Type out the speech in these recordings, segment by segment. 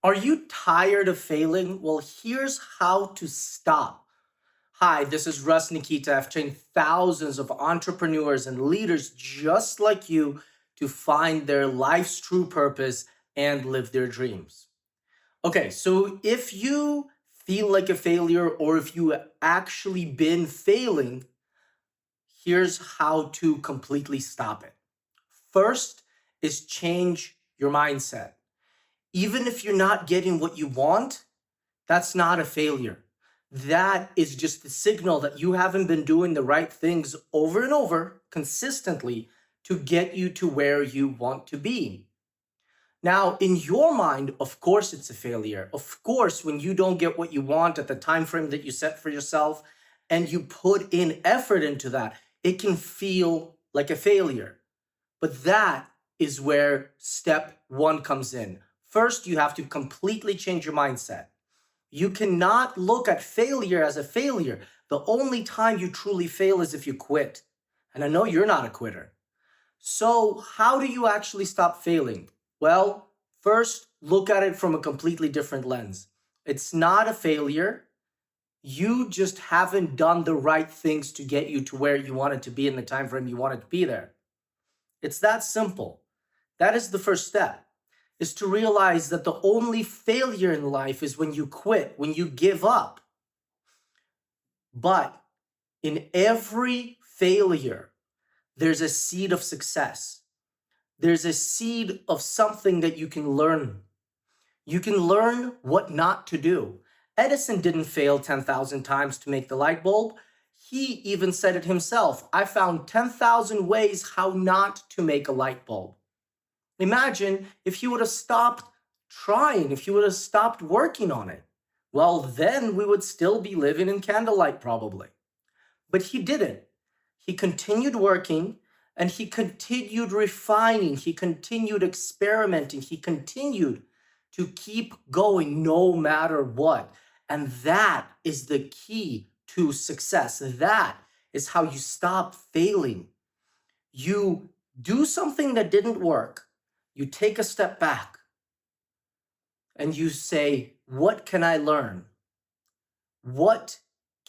Are you tired of failing? Well, here's how to stop. Hi, this is Nikita. I've trained thousands of entrepreneurs and leaders just like you to find their life's true purpose and live their dreams. Okay, so if you feel like a failure or if you actually been failing, here's how to completely stop it. First is change your mindset. Even if you're not getting what you want, that's not a failure. That is just the signal that you haven't been doing the right things over and over consistently to get you to where you want to be. Now, in your mind, of course, it's a failure. Of course, when you don't get what you want at the time frame that you set for yourself and you put in effort into that, it can feel like a failure. But that is where step one comes in. First, you have to completely change your mindset. You cannot look at failure as a failure. The only time you truly fail is if you quit. And I know you're not a quitter. So, how do you actually stop failing? Well, first, look at it from a completely different lens. It's not a failure. You just haven't done the right things to get you to where you wanted to be in the time frame you wanted to be there. It's that simple. That is the first step, is to realize that the only failure in life is when you quit, when you give up. But in every failure, there's a seed of success. There's a seed of something that you can learn. You can learn what not to do. Edison didn't fail 10,000 times to make the light bulb. He even said it himself. I found 10,000 ways how not to make a light bulb. Imagine if he would have stopped trying, if he would have stopped working on it. Well, then we would still be living in candlelight probably. But he didn't. He continued working and he continued refining. He continued experimenting. He continued to keep going no matter what. And that is the key to success. That is how you stop failing. You do something that didn't work. You take a step back and you say, what can I learn? What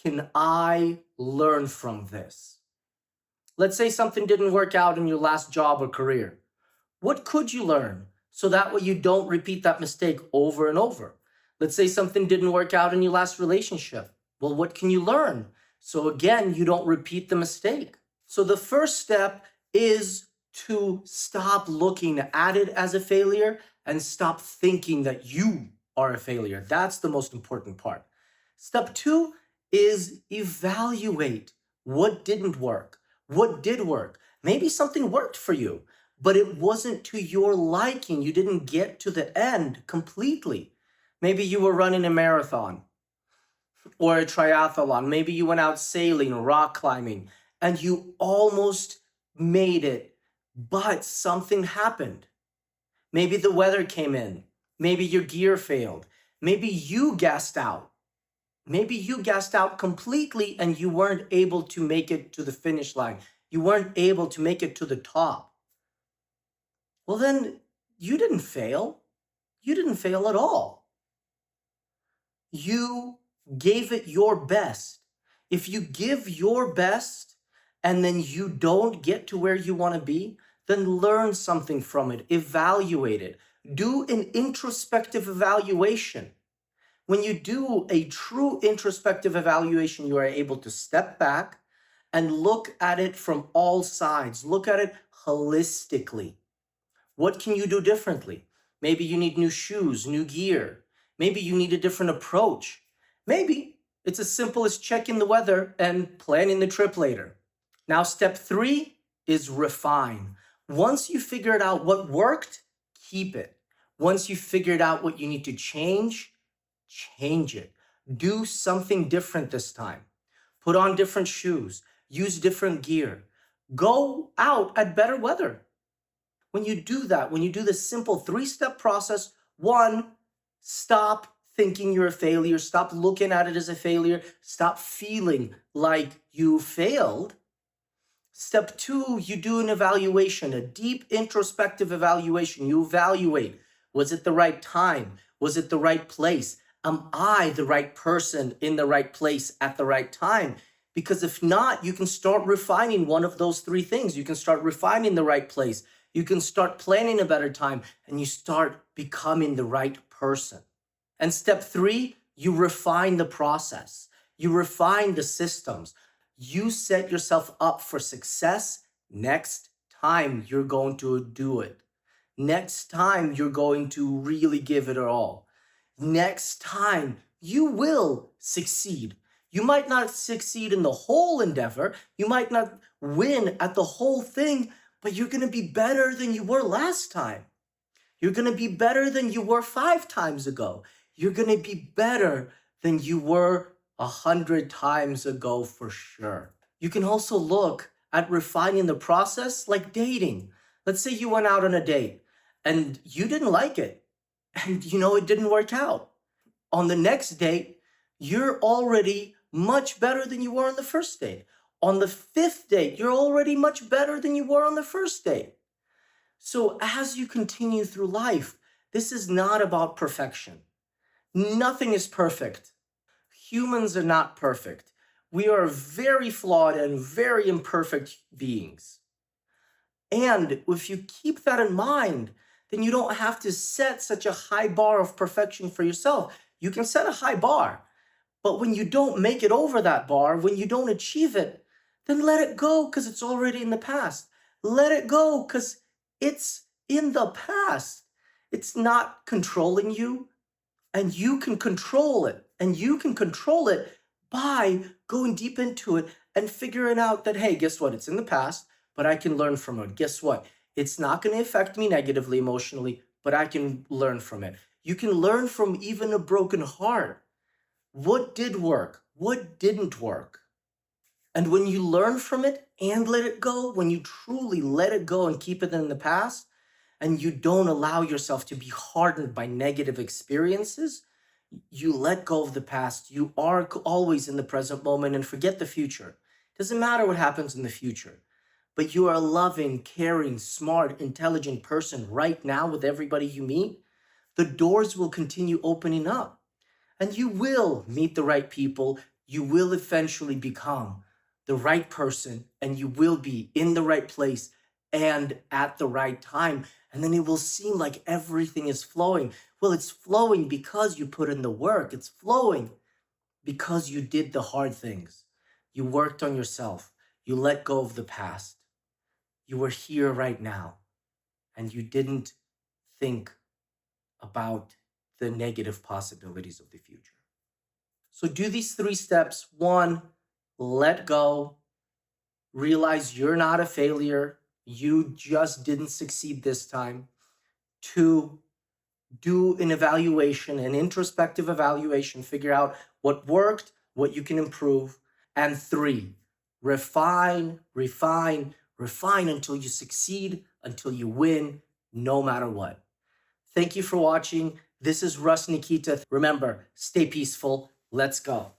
can I learn from this? Let's say something didn't work out in your last job or career. What could you learn so that way you don't repeat that mistake over and over? Let's say something didn't work out in your last relationship. Well, what can you learn? So again, you don't repeat the mistake. So the first step is to stop looking at it as a failure and stop thinking that you are a failure. That's the most important part. Step two is evaluate what didn't work, what did work. Maybe something worked for you, but it wasn't to your liking. You didn't get to the end completely. Maybe you were running a marathon or a triathlon. Maybe you went out sailing, rock climbing, and you almost made it, but something happened. Maybe the weather came in. Maybe your gear failed. Maybe you gassed out. Maybe you gassed out completely and you weren't able to make it to the finish line. You weren't able to make it to the top. Well, then you didn't fail. You didn't fail at all. You gave it your best. If you give your best and then you don't get to where you want to be, then learn something from it, evaluate it, do an introspective evaluation. When you do a true introspective evaluation, you are able to step back and look at it from all sides, look at it holistically. What can you do differently? Maybe you need new shoes, new gear. Maybe you need a different approach. Maybe it's as simple as checking the weather and planning the trip later. Now, step three is refine. Once you figured out what worked, keep it. Once you figured out what you need to change it. Do something different this time. Put on different shoes. Use different gear. Go out at better weather. When you do that, when you do this simple three-step process, one, stop thinking you're a failure. Stop looking at it as a failure. Stop feeling like you failed. Step two, you do an evaluation, a deep introspective evaluation. You evaluate Was it the right time? Was it the right place? Am I the right person in the right place at the right time? Because if not, you can start refining one of those three things. You can start refining the right place. You can start planning a better time, and you start becoming the right person. And step three, you refine the process. You refine the systems. You set yourself up for success next time you're going to do it. Next time you're going to really give it all. Next time you will succeed. You might not succeed in the whole endeavor. You might not win at the whole thing, but you're going to be better than you were last time. You're going to be better than you were 5 times ago. You're going to be better than you were 100 times ago for sure. You can also look at refining the process like dating. Let's say you went out on a date and you didn't like it and it didn't work out. On the next date, you're already much better than you were on the first date. On the 5th date, you're already much better than you were on the first date. So as you continue through life, this is not about perfection. Nothing is perfect. Humans are not perfect. We are very flawed and very imperfect beings. And if you keep that in mind, then you don't have to set such a high bar of perfection for yourself. You can set a high bar, but when you don't make it over that bar, when you don't achieve it, then let it go because it's already in the past. Let it go because it's in the past. It's not controlling you, and you can control it. And you can control it by going deep into it and figuring out that, hey, guess what? It's in the past, but I can learn from it. Guess what? It's not going to affect me negatively, emotionally, but I can learn from it. You can learn from even a broken heart. What did work? What didn't work? And when you learn from it and let it go, when you truly let it go and keep it in the past, and you don't allow yourself to be hardened by negative experiences, you let go of the past. You are always in the present moment and forget the future. Doesn't matter what happens in the future, but you are a loving, caring, smart, intelligent person right now with everybody you meet. The doors will continue opening up and you will meet the right people. You will eventually become the right person and you will be in the right place and at the right time. And then it will seem like everything is flowing. Well, it's flowing because you put in the work. It's flowing because you did the hard things. You worked on yourself. You let go of the past. You were here right now. And you didn't think about the negative possibilities of the future. So do these 3 steps. 1, let go. Realize you're not a failure. You just didn't succeed this time. 2, do an evaluation, an introspective evaluation, figure out what worked, what you can improve. And 3, refine, refine, refine until you succeed, until you win, no matter what. Thank you for watching. This is Nikita. Remember, stay peaceful. Let's go.